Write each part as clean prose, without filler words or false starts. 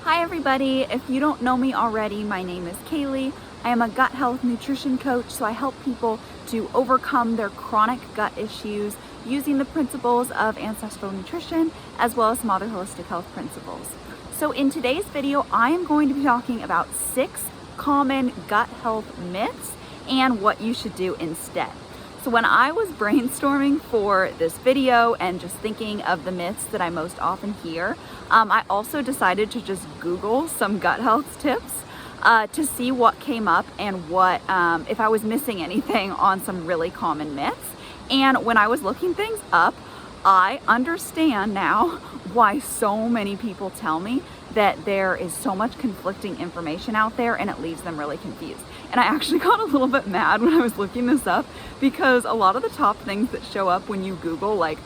Hi everybody, if you don't know me already, my name is Kaylee. I am a gut health nutrition coach, so I help people to overcome their chronic gut issues using the principles of ancestral nutrition as well as some other holistic health principles. So in today's video, I am going to be talking about 6 common gut health myths and what you should do instead. So when I was brainstorming for this video and just thinking of the myths that I most often hear, I also decided to just Google some gut health tips to see what came up and what if I was missing anything on some really common myths. And when I was looking things up, I understand now why so many people tell me that there is so much conflicting information out there and it leaves them really confused. And I actually got a little bit mad when I was looking this up because a lot of the top things that show up when you Google like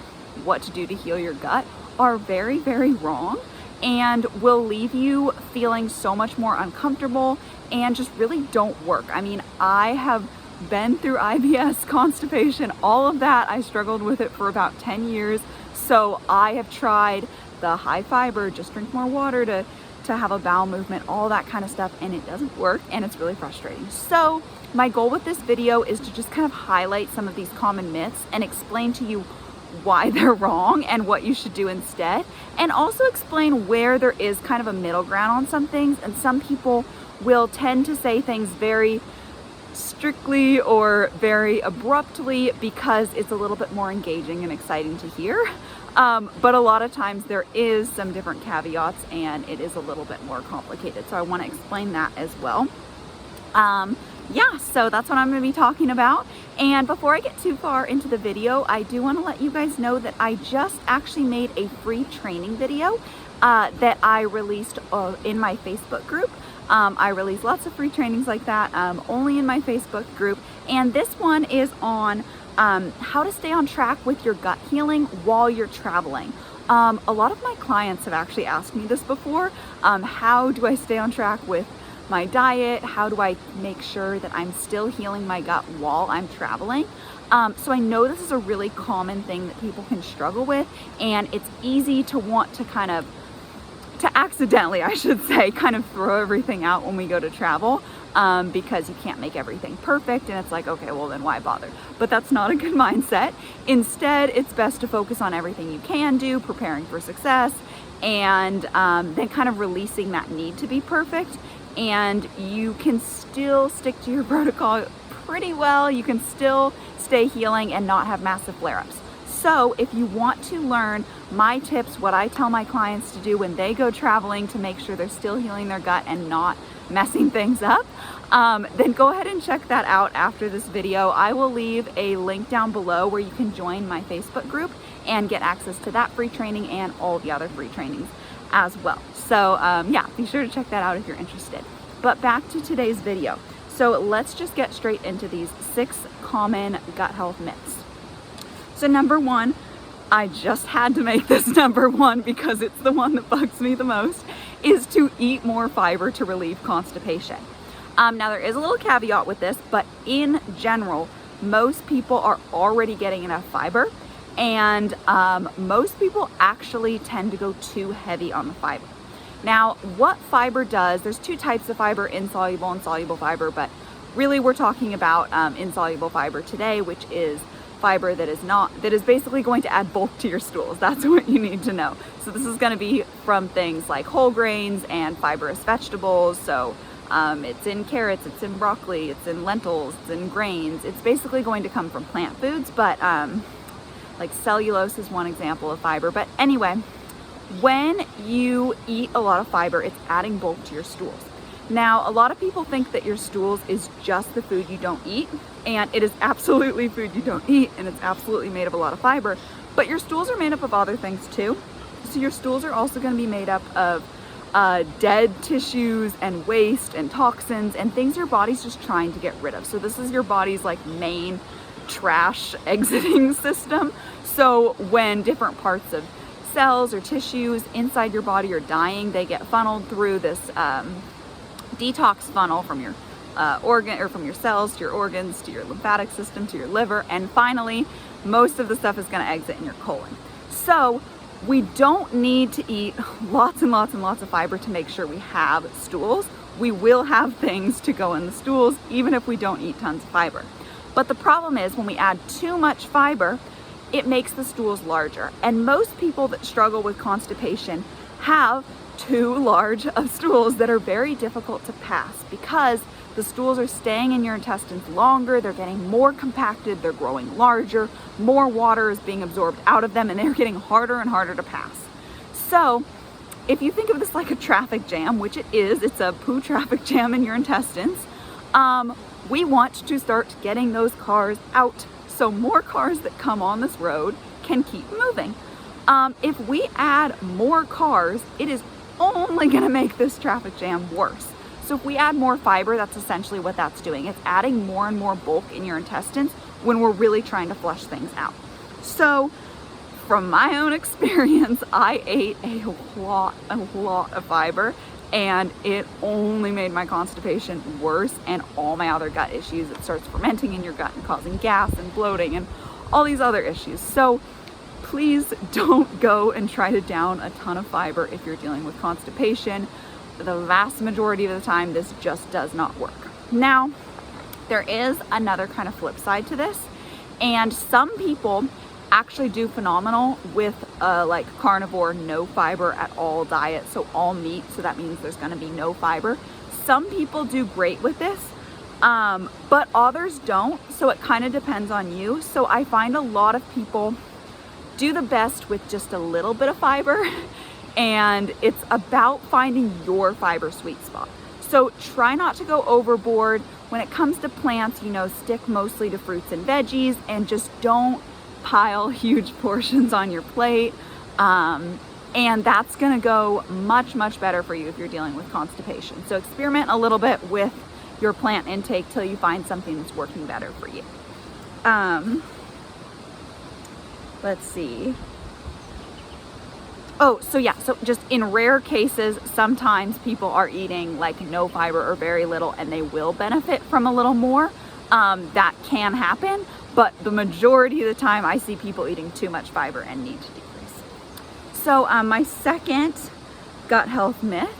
what to do to heal your gut are very, very wrong and will leave you feeling so much more uncomfortable and just really don't work. I mean, I have been through IBS, constipation, all of that. I struggled with it for about 10 years. So I have tried the high fiber, just drink more water to have a bowel movement, all that kind of stuff, and it doesn't work and it's really frustrating. So my goal with this video is to just kind of highlight some of these common myths and explain to you why they're wrong and what you should do instead, and also explain where there is kind of a middle ground on some things. And some people will tend to say things very strictly or very abruptly because it's a little bit more engaging and exciting to hear. But a lot of times there is some different caveats and it is a little bit more complicated. So I want to explain that as well. Yeah, so that's what I'm going to be talking about. And before I get too far into the video, I do want to let you guys know that I just actually made a free training video that I released in my Facebook group. I release lots of free trainings like that only in my Facebook group. And this one is on how to stay on track with your gut healing while you're traveling. A lot of my clients have actually asked me this before. How do I stay on track with my diet? How do I make sure that I'm still healing my gut while I'm traveling? So I know this is a really common thing that people can struggle with, and it's easy to want to to accidentally, I should say, kind of throw everything out when we go to travel because you can't make everything perfect, and it's like, okay, well then why bother? But that's not a good mindset. Instead, it's best to focus on everything you can do, preparing for success, and then kind of releasing that need to be perfect. And you can still stick to your protocol pretty well. You can still stay healing and not have massive flare-ups. So if you want to learn my tips, what I tell my clients to do when they go traveling to make sure they're still healing their gut and not messing things up, then go ahead and check that out after this video. I will leave a link down below where you can join my Facebook group and get access to that free training and all the other free trainings as well. So yeah, be sure to check that out if you're interested. But back to today's video. So let's just get straight into these 6 common gut health myths. So number 1, I just had to make this number 1 because it's the one that bugs me the most, is to eat more fiber to relieve constipation. Now there is a little caveat with this, but in general, most people are already getting enough fiber, and most people actually tend to go too heavy on the fiber. Now, what fiber does, there's 2 types of fiber, insoluble and soluble fiber, but really we're talking about insoluble fiber today, which is fiber that is basically going to add bulk to your stools. That's what you need to know. So this is going to be from things like whole grains and fibrous vegetables. So it's in carrots, it's in broccoli, it's in lentils, it's in grains. It's basically going to come from plant foods, but like cellulose is one example of fiber. But anyway, when you eat a lot of fiber, it's adding bulk to your stools. Now, a lot of people think that your stools is just the food you don't eat, and it is absolutely food you don't eat, and it's absolutely made of a lot of fiber, but your stools are made up of other things too. So your stools are also going to be made up of dead tissues and waste and toxins and things your body's just trying to get rid of. So this is your body's like main trash exiting system. So when different parts of cells or tissues inside your body are dying, they get funneled through this detox funnel from your organ, or from your cells to your organs to your lymphatic system to your liver, and finally most of the stuff is going to exit in your colon. So We don't need to eat lots and lots and lots of fiber to make sure we have stools. We will have things to go in the stools even if we don't eat tons of fiber. But the problem is when we add too much fiber, it makes the stools larger. And most people that struggle with constipation have too large of stools that are very difficult to pass because the stools are staying in your intestines longer, they're getting more compacted, they're growing larger, more water is being absorbed out of them, and they're getting harder and harder to pass. So if you think of this like a traffic jam, which it is, it's a poo traffic jam in your intestines, we want to start getting those cars out so more cars that come on this road can keep moving. If we add more cars, it is only gonna make this traffic jam worse. So if we add more fiber, that's essentially what that's doing. It's adding more and more bulk in your intestines when we're really trying to flush things out. So from my own experience, I ate a lot of fiber and it only made my constipation worse and all my other gut issues. It starts fermenting in your gut and causing gas and bloating and all these other issues. So please don't go and try to down a ton of fiber if you're dealing with constipation. The vast majority of the time, this just does not work. Now, there is another kind of flip side to this, and some people actually do phenomenal with like carnivore, no fiber at all diet, so all meat, so that means there's gonna be no fiber. Some people do great with this, but others don't, so it kind of depends on you. So I find a lot of people do the best with just a little bit of fiber, and it's about finding your fiber sweet spot. So try not to go overboard. When it comes to plants, stick mostly to fruits and veggies and just don't pile huge portions on your plate. And that's gonna go much, much better for you if you're dealing with constipation. So experiment a little bit with your plant intake till you find something that's working better for you. Let's see. Oh, so yeah, so just in rare cases, sometimes people are eating like no fiber or very little and they will benefit from a little more. That can happen, but the majority of the time I see people eating too much fiber and need to decrease. So my second gut health myth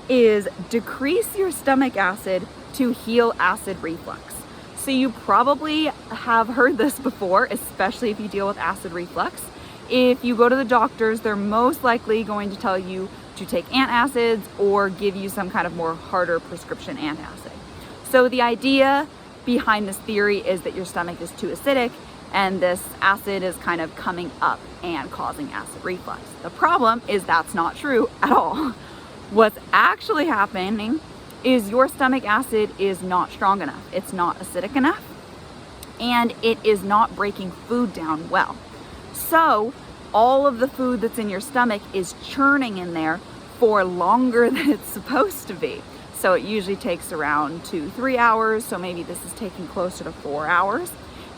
is decrease your stomach acid to heal acid reflux. So you probably have heard this before, especially if you deal with acid reflux. If you go to the doctors, they're most likely going to tell you to take antacids or give you some kind of more harder prescription antacid. So the idea behind this theory is that your stomach is too acidic and this acid is kind of coming up and causing acid reflux. The problem is that's not true at all. What's actually happening is your stomach acid is not strong enough. It's not acidic enough and it is not breaking food down well. So all of the food that's in your stomach is churning in there for longer than it's supposed to be. So it usually takes around 2-3 hours. So maybe this is taking closer to 4 hours.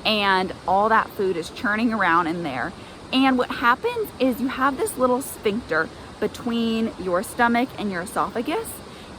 And all that food is churning around in there. And what happens is you have this little sphincter between your stomach and your esophagus.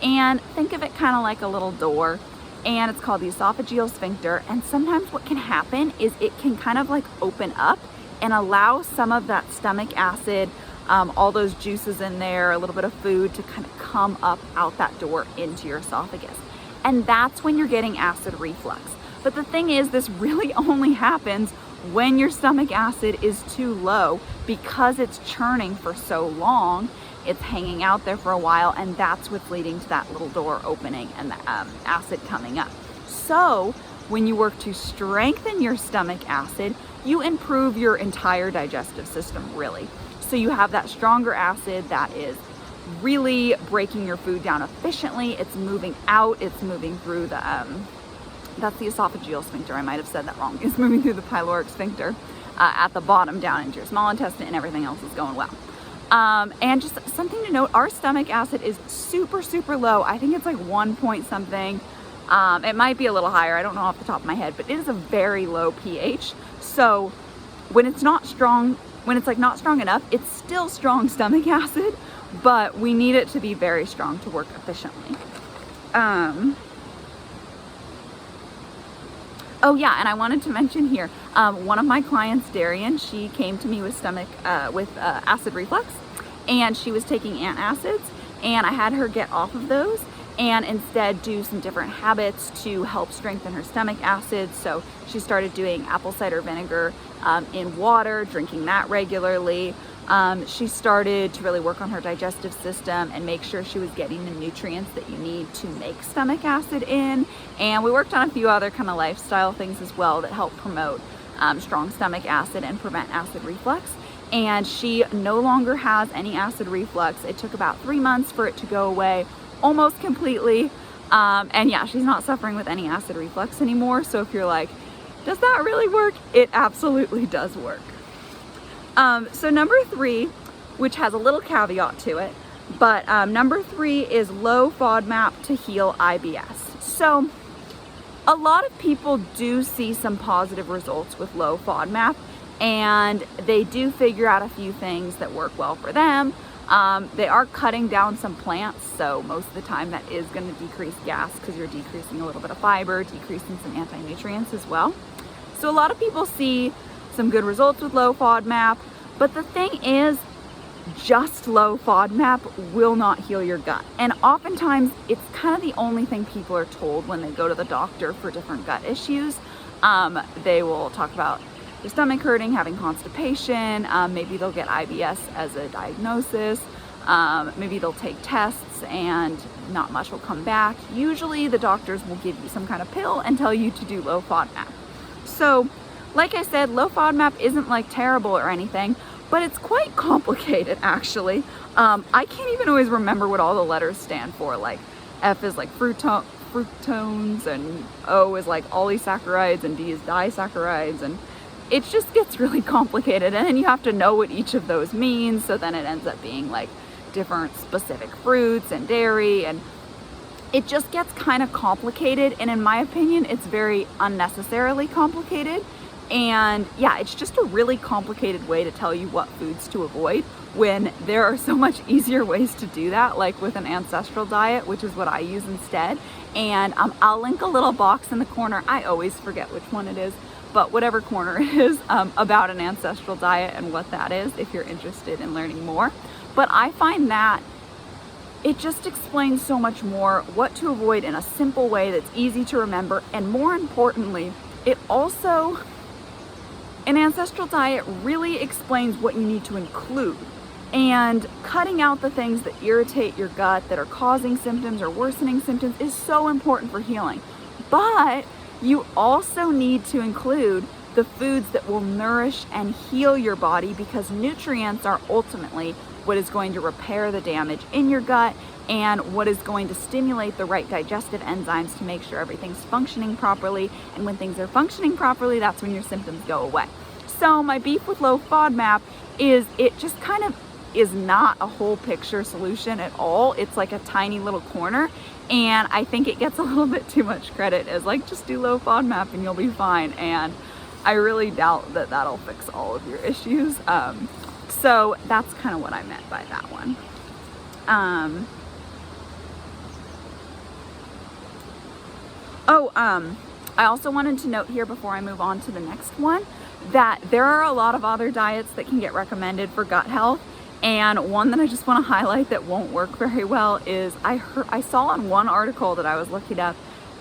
And think of it kind of like a little door. And it's called the esophageal sphincter. And sometimes what can happen is it can kind of like open up and allow some of that stomach acid, all those juices in there, a little bit of food to kind of come up out that door into your esophagus. And that's when you're getting acid reflux. But the thing is, this really only happens when your stomach acid is too low because it's churning for so long. It's hanging out there for a while, and that's what's leading to that little door opening and the acid coming up. So when you work to strengthen your stomach acid, you improve your entire digestive system, really. So you have that stronger acid that is really breaking your food down efficiently. It's moving out, it's moving through the, that's the esophageal sphincter, I might have said that wrong. It's moving through the pyloric sphincter at the bottom down into your small intestine, and everything else is going well. And just something to note, our stomach acid is super, super low. I think it's like 1 point something. It might be a little higher, I don't know off the top of my head, but it is a very low pH. So when it's not strong, when it's like not strong enough, it's still strong stomach acid, but we need it to be very strong to work efficiently. Oh yeah, and I wanted to mention here, one of my clients, Darian, she came to me with acid reflux, and she was taking antacids, and I had her get off of those and instead do some different habits to help strengthen her stomach acid. So she started doing apple cider vinegar in water, drinking that regularly. She started to really work on her digestive system and make sure she was getting the nutrients that you need to make stomach acid in. And we worked on a few other kind of lifestyle things as well that help promote strong stomach acid and prevent acid reflux. And she no longer has any acid reflux. It took about 3 months for it to go away almost completely. And yeah, she's not suffering with any acid reflux anymore. So if you're like, does that really work? It absolutely does work. So number 3, which has a little caveat to it, but number 3 is low FODMAP to heal IBS. So a lot of people do see some positive results with low FODMAP, and they do figure out a few things that work well for them. They are cutting down some plants, so most of the time that is going to decrease gas because you're decreasing a little bit of fiber, decreasing some anti-nutrients as well. So a lot of people see some good results with low FODMAP, but the thing is, just low FODMAP will not heal your gut. And oftentimes it's kind of the only thing people are told when they go to the doctor for different gut issues. They will talk about their stomach hurting, having constipation, maybe they'll get IBS as a diagnosis, maybe they'll take tests and not much will come back. Usually the doctors will give you some kind of pill and tell you to do low FODMAP. So like I said, low FODMAP isn't like terrible or anything, but it's quite complicated actually. I can't even always remember what all the letters stand for. Like F is like fructones, and O is like olysaccharides, and D is disaccharides, and it just gets really complicated. And then you have to know what each of those means, so then it ends up being like different specific fruits and dairy, and it just gets kind of complicated. And in my opinion, it's very unnecessarily complicated. And yeah, it's just a really complicated way to tell you what foods to avoid when there are so much easier ways to do that, like with an ancestral diet, which is what I use instead. And I'll link a little box in the corner. I always forget which one it is, but whatever corner it is, about an ancestral diet and what that is, if you're interested in learning more. But I find that it just explains so much more what to avoid in a simple way that's easy to remember. And more importantly, it also, an ancestral diet really explains what you need to include, and cutting out the things that irritate your gut, that are causing symptoms or worsening symptoms, is so important for healing. But you also need to include the foods that will nourish and heal your body, because nutrients are ultimately what is going to repair the damage in your gut and what is going to stimulate the right digestive enzymes to make sure everything's functioning properly. And when things are functioning properly, that's when your symptoms go away. So my beef with low FODMAP is it just kind of is not a whole picture solution at all. It's like a tiny little corner, and I think it gets a little bit too much credit as like, just do low FODMAP and you'll be fine. And I really doubt that that'll fix all of your issues. So that's kind of what I meant by that one. I also wanted to note here before I move on to the next one that there are a lot of other diets that can get recommended for gut health. And one that I just want to highlight that won't work very well is I saw in one article that I was looking up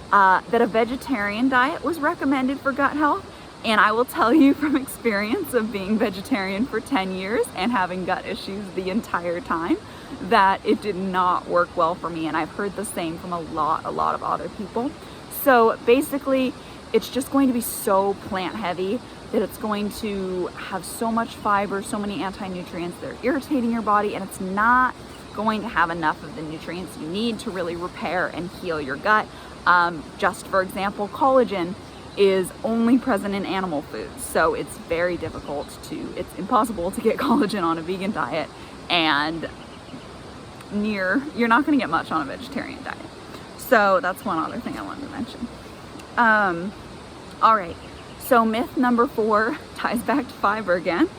that a vegetarian diet was recommended for gut health. And I will tell you from experience of being vegetarian for 10 years and having gut issues the entire time that it did not work well for me. And I've heard the same from a lot of other people. So basically, it's just going to be so plant heavy that it's going to have so much fiber, so many anti-nutrients that are irritating your body, and it's not going to have enough of the nutrients you need to really repair and heal your gut. Just for example, collagen is only present in animal foods, so it's very difficult it's impossible to get collagen on a vegan diet, and you're not going to get much on a vegetarian diet. So that's one other thing I wanted to mention. All right, so myth number 4 ties back to fiber again.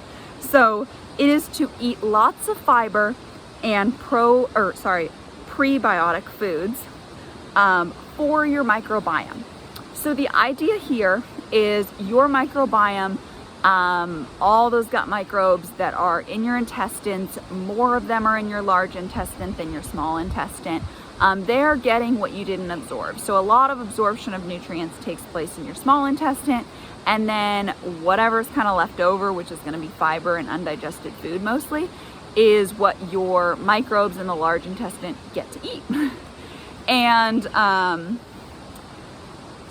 So it is to eat lots of fiber and prebiotic foods for your microbiome. So the idea here is your microbiome, all those gut microbes that are in your intestines, more of them are in your large intestine than your small intestine. They're getting what you didn't absorb. So a lot of absorption of nutrients takes place in your small intestine, and then whatever's kind of left over, which is going to be fiber and undigested food mostly, is what your microbes in the large intestine get to eat. And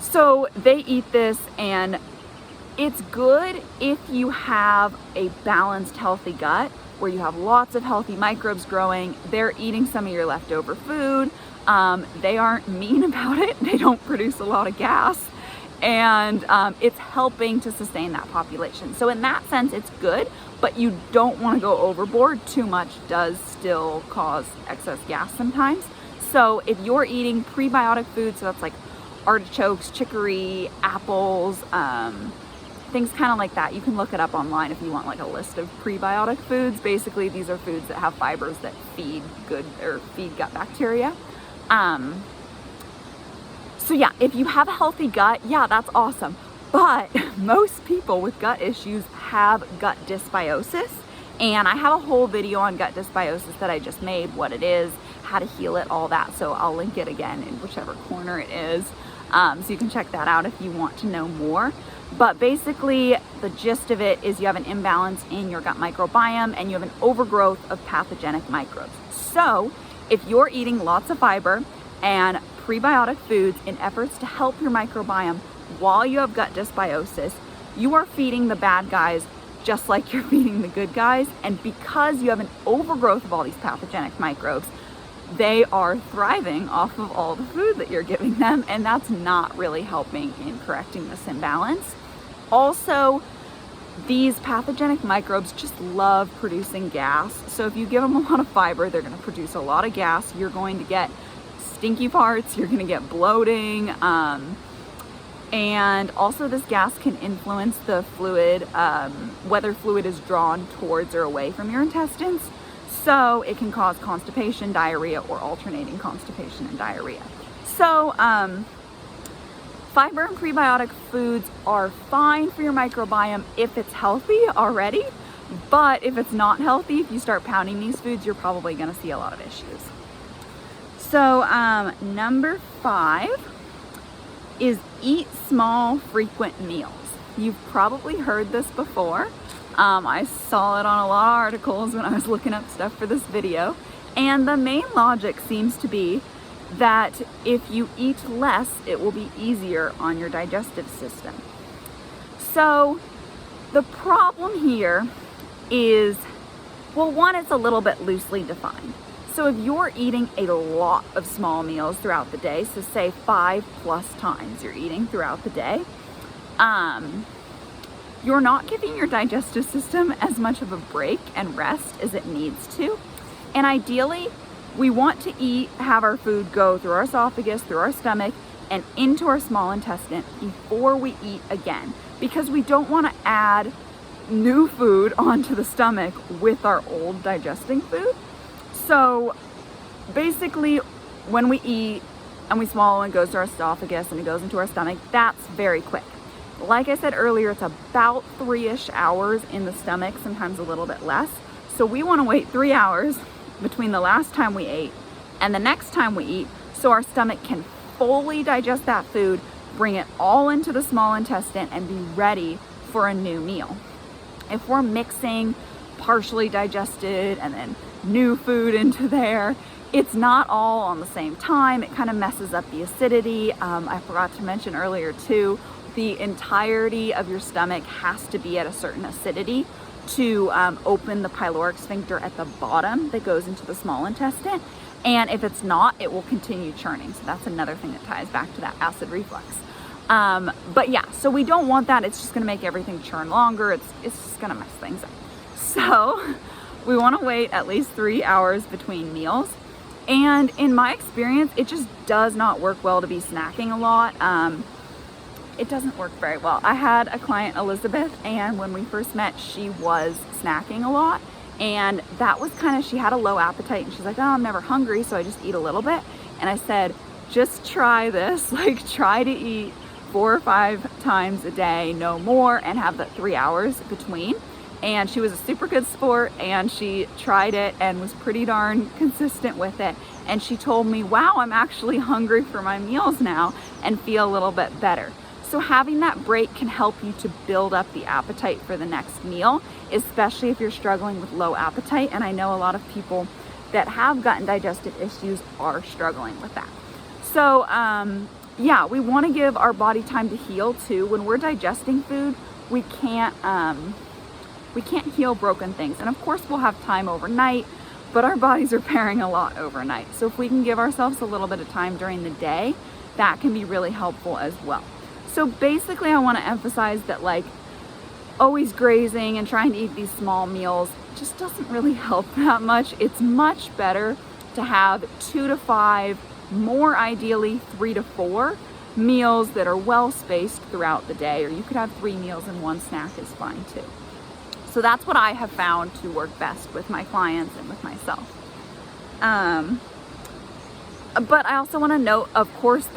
so they eat this, and it's good if you have a balanced, healthy gut where you have lots of healthy microbes growing. They're eating some of your leftover food. They aren't mean about it. They don't produce a lot of gas, and it's helping to sustain that population. So in that sense, it's good, but you don't want to go overboard. Too much does still cause excess gas sometimes. So if you're eating prebiotic foods, so that's like artichokes, chicory, apples, things kind of like that. You can look it up online if you want like a list of prebiotic foods. Basically, these are foods that have fibers that feed gut bacteria. So yeah, if you have a healthy gut, yeah, that's awesome. But most people with gut issues have gut dysbiosis. And I have a whole video on gut dysbiosis that I just made, what it is, how to heal it, all that. So I'll link it again in whichever corner it is. So you can check that out if you want to know more. But basically, the gist of it is you have an imbalance in your gut microbiome and you have an overgrowth of pathogenic microbes. So if you're eating lots of fiber and prebiotic foods in efforts to help your microbiome while you have gut dysbiosis, you are feeding the bad guys just like you're feeding the good guys. And because you have an overgrowth of all these pathogenic microbes, they are thriving off of all the food that you're giving them, and that's not really helping in correcting this imbalance. Also, these pathogenic microbes just love producing gas. So if you give them a lot of fiber, they're going to produce a lot of gas. You're going to get stinky parts, you're going to get bloating, and also this gas can influence the fluid, whether fluid is drawn towards or away from your intestines. So it can cause constipation, diarrhea, or alternating constipation and diarrhea. So fiber and prebiotic foods are fine for your microbiome if it's healthy already, but if it's not healthy, if you start pounding these foods, you're probably going to see a lot of issues. So number 5 is eat small, frequent meals. You've probably heard this before. I saw it on a lot of articles when I was looking up stuff for this video. And the main logic seems to be that if you eat less, it will be easier on your digestive system. So the problem here is, well, one, it's a little bit loosely defined. So if you're eating a lot of small meals throughout the day, so say 5+ times you're eating throughout the day, you're not giving your digestive system as much of a break and rest as it needs to. And ideally, we want to have our food go through our esophagus, through our stomach, and into our small intestine before we eat again, because we don't want to add new food onto the stomach with our old digesting food. So basically, when we eat and we swallow and it goes to our esophagus and it goes into our stomach, that's very quick. Like I said earlier, it's about 3-ish hours in the stomach, sometimes a little bit less. So we want to wait 3 hours between the last time we ate and the next time we eat, so our stomach can fully digest that food, bring it all into the small intestine, and be ready for a new meal. If we're mixing partially digested and then new food into there, it's not all on the same time. It kind of messes up the acidity. I forgot to mention earlier too, the entirety of your stomach has to be at a certain acidity to open the pyloric sphincter at the bottom that goes into the small intestine. And if it's not, it will continue churning. So that's another thing that ties back to that acid reflux. But yeah, so we don't want that. It's just gonna make everything churn longer. It's just gonna mess things up. So we wanna wait at least 3 hours between meals. And in my experience, it just does not work well to be snacking a lot. It doesn't work very well. I had a client, Elizabeth, and when we first met, she was snacking a lot. And that was she had a low appetite, and she's like, oh, I'm never hungry, so I just eat a little bit. And I said, just try this, try to eat 4 or 5 times a day, no more, and have the 3 hours between. And she was a super good sport, and she tried it and was pretty darn consistent with it. And she told me, wow, I'm actually hungry for my meals now and feel a little bit better. So having that break can help you to build up the appetite for the next meal, especially if you're struggling with low appetite. And I know a lot of people that have gut and digestive issues are struggling with that. So yeah, we want to give our body time to heal too. When we're digesting food, we can't heal broken things. And of course we'll have time overnight, but our bodies are repairing a lot overnight. So if we can give ourselves a little bit of time during the day, that can be really helpful as well. So basically I want to emphasize that like always grazing and trying to eat these small meals just doesn't really help that much. It's much better to have 2 to 5, more ideally 3 to 4 meals that are well spaced throughout the day, or you could have 3 meals and 1 snack is fine too. So that's what I have found to work best with my clients and with myself. But I also want to note, of course,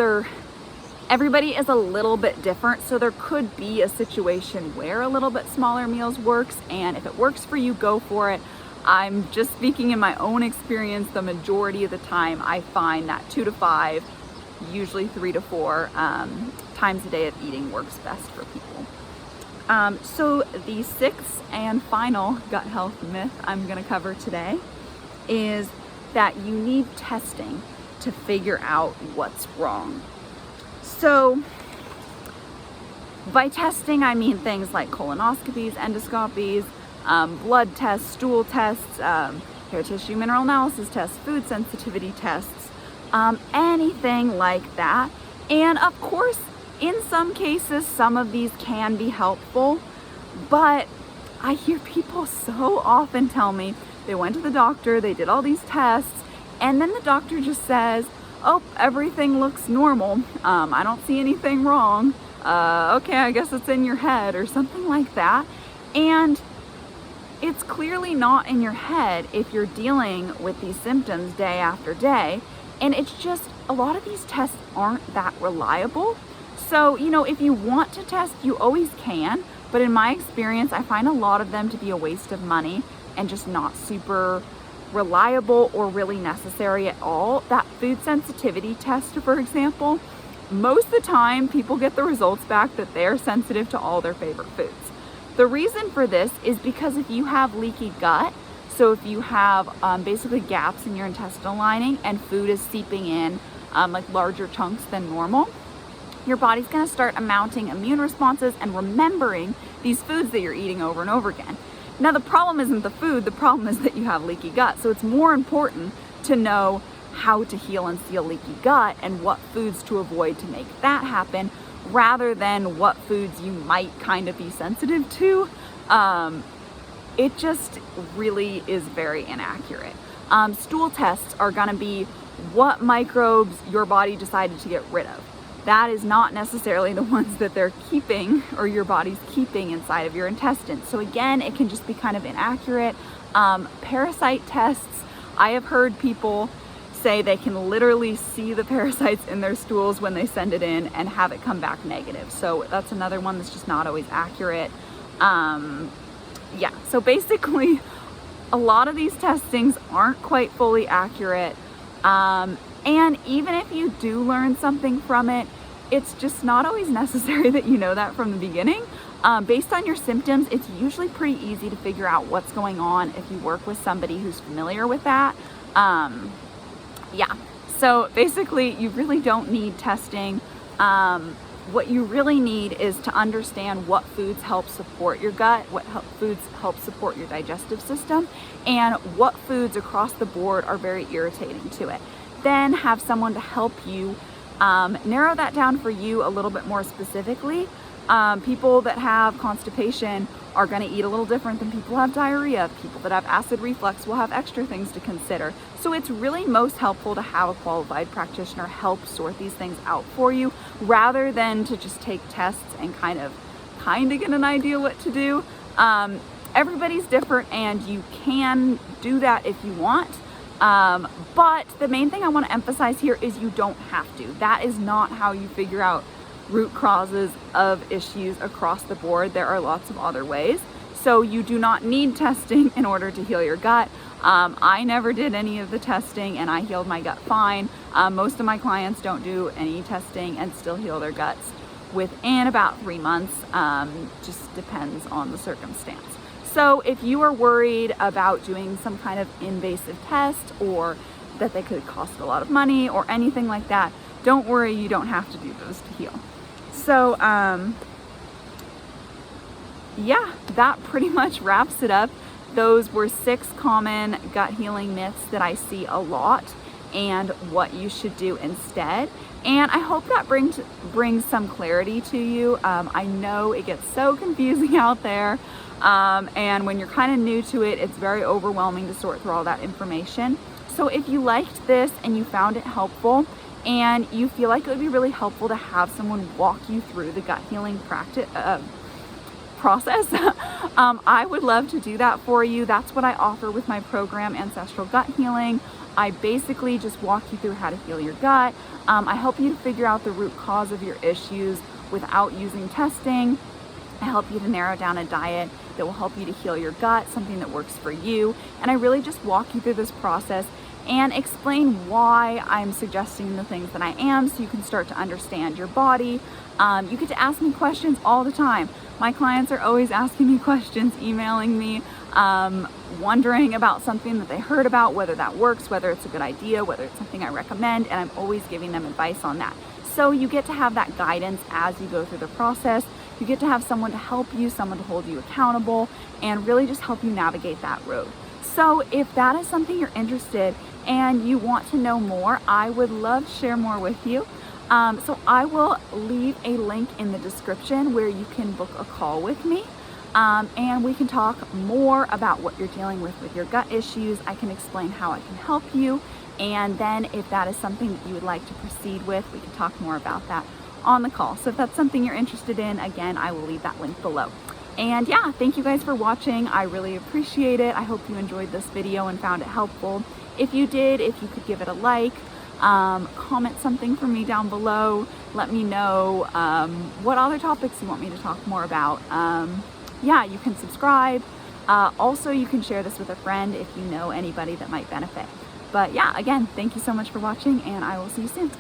everybody is a little bit different. So there could be a situation where a little bit smaller meals works. And if it works for you, go for it. I'm just speaking in my own experience. The majority of the time I find that 2 to 5, usually 3 to 4 times a day of eating works best for people. So the 6th and final gut health myth I'm going to cover today is that you need testing to figure out what's wrong. So by testing, I mean things like colonoscopies, endoscopies, blood tests, stool tests, hair tissue mineral analysis tests, food sensitivity tests, anything like that. And of course, in some cases, some of these can be helpful, but I hear people so often tell me they went to the doctor, they did all these tests, and then the doctor just says, oh, everything looks normal. I don't see anything wrong. Okay, I guess it's in your head or something like that. And it's clearly not in your head if you're dealing with these symptoms day after day. And it's just, a lot of these tests aren't that reliable. So, you know, if you want to test, you always can. But in my experience, I find a lot of them to be a waste of money and just not super reliable or really necessary at all. That food sensitivity test, for example, most of the time people get the results back that they're sensitive to all their favorite foods. The reason for this is because if you have leaky gut, so if you have basically gaps in your intestinal lining and food is seeping in like larger chunks than normal, your body's going to start mounting immune responses and remembering these foods that you're eating over and over again. Now, the problem isn't the food, the problem is that you have leaky gut. So it's more important to know how to heal and seal leaky gut and what foods to avoid to make that happen, rather than what foods you might kind of be sensitive to. It just really is very inaccurate. Stool tests are going to be what microbes your body decided to get rid of. That is not necessarily the ones that they're keeping or your body's keeping inside of your intestines. So again, it can just be kind of inaccurate. Parasite tests, I have heard people say they can literally see the parasites in their stools when they send it in and have it come back negative. So that's another one that's just not always accurate. Yeah, so basically a lot of these testings aren't quite fully accurate. And even if you do learn something from it, it's just not always necessary that you know that from the beginning. Based on your symptoms, it's usually pretty easy to figure out what's going on if you work with somebody who's familiar with that. Yeah, so basically you really don't need testing. What you really need is to understand what foods help support your gut, what foods help support your digestive system, and what foods across the board are very irritating to it. Then have someone to help you narrow that down for you a little bit more specifically. People that have constipation are going to eat a little different than people who have diarrhea. People that have acid reflux will have extra things to consider. So it's really most helpful to have a qualified practitioner help sort these things out for you, rather than to just take tests and kind of get an idea what to do. Everybody's different and you can do that if you want. But the main thing I want to emphasize here is you don't have to. That is not how you figure out root causes of issues across the board. There are lots of other ways. So you do not need testing in order to heal your gut. I never did any of the testing and I healed my gut fine. Most of my clients don't do any testing and still heal their guts within about 3 months. Just depends on the circumstance. So if you are worried about doing some kind of invasive test or that they could cost a lot of money or anything like that, don't worry, you don't have to do those to heal. So yeah, that pretty much wraps it up. Those were 6 common gut healing myths that I see a lot and what you should do instead. And I hope that brings some clarity to you. I know it gets so confusing out there. And when you're kind of new to it, it's very overwhelming to sort through all that information. So if you liked this and you found it helpful and you feel like it would be really helpful to have someone walk you through the gut healing process, I would love to do that for you. That's what I offer with my program, Ancestral Gut Healing. I basically just walk you through how to heal your gut. I help you to figure out the root cause of your issues without using testing. I help you to narrow down a diet that will help you to heal your gut, something that works for you. And I really just walk you through this process and explain why I'm suggesting the things that I am so you can start to understand your body. You get to ask me questions all the time. My clients are always asking me questions, emailing me, wondering about something that they heard about, whether that works, whether it's a good idea, whether it's something I recommend, and I'm always giving them advice on that. So you get to have that guidance as you go through the process. You get to have someone to help you, someone to hold you accountable, and really just help you navigate that road. So if that is something you're interested and you want to know more, I would love to share more with you. So I will leave a link in the description where you can book a call with me. And we can talk more about what you're dealing with your gut issues. I can explain how I can help you. And then if that is something that you would like to proceed with, we can talk more about that on the call. So if that's something you're interested in, again, I will leave that link below. And yeah, thank you guys for watching. I really appreciate it. I hope you enjoyed this video and found it helpful. If you did, if you could give it a like, comment something for me down below. Let me know what other topics you want me to talk more about. Yeah, you can subscribe. Also, you can share this with a friend if you know anybody that might benefit. But yeah, again, thank you so much for watching and I will see you soon.